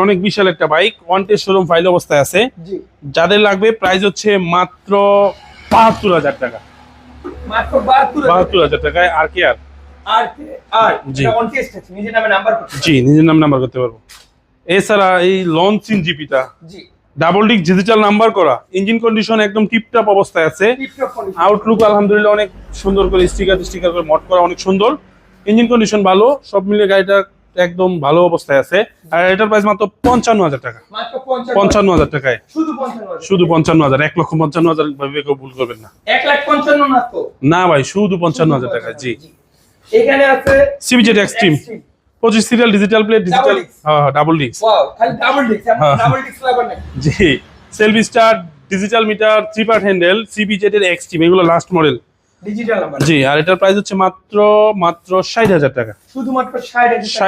অনেক বিশাল একটা bike, wanted showroom file অবস্থায় আছে। যাদের লাগবে প্রাইস হচ্ছে মাত্র ৭২,০০০ টাকা। মাত্র ৭২,০০০ টাকায় জি, নিজের নাম নাম্বার করতে পারবো। এছাড়া এই লঞ্চিং জিপিটা ডাবল ডিক ডিজিটাল নাম্বার করা, ইঞ্জিন কন্ডিশন একদম টিপটপ অবস্থায় আছে। আউটলুক আলহামদুলিল্লাহ অনেক সুন্দর করে স্টিকার করে মড করা, অনেক সুন্দর। ইঞ্জিন কন্ডিশন ভালো, সব মিলে গাড়িটা একদম ভালো অবস্থায় আছে। আর এটার প্রাইস মাত্র ৫৫,০০০ টাকা। ৫৫,০০০ টাকায়, শুধু ৫৫,০০০, ১,৫৫,০০০ ভাবে কেউ ভুল করবেন না। ১,৫৫,০০০ না তো? না ভাই, শুধু ৫৫,০০০ টাকা। জি, এখানে আছে CBZ Xtreme 25 serial digital plate, digital double disc. Wow, খালি ডাবল ডিস্ক, আমরা ডাবল ডিস্ক লাগার নাকি? জি, self start, digital meter, 3 part handle, CBZ এর এক্সট্রিম, এগুলো লাস্ট মডেল ডিজিটাল নাম্বার। জি, আর এটার প্রাইস হচ্ছে মাত্র ৬০,০০০ টাকা। শুধুমাত্র ৬০,০০০।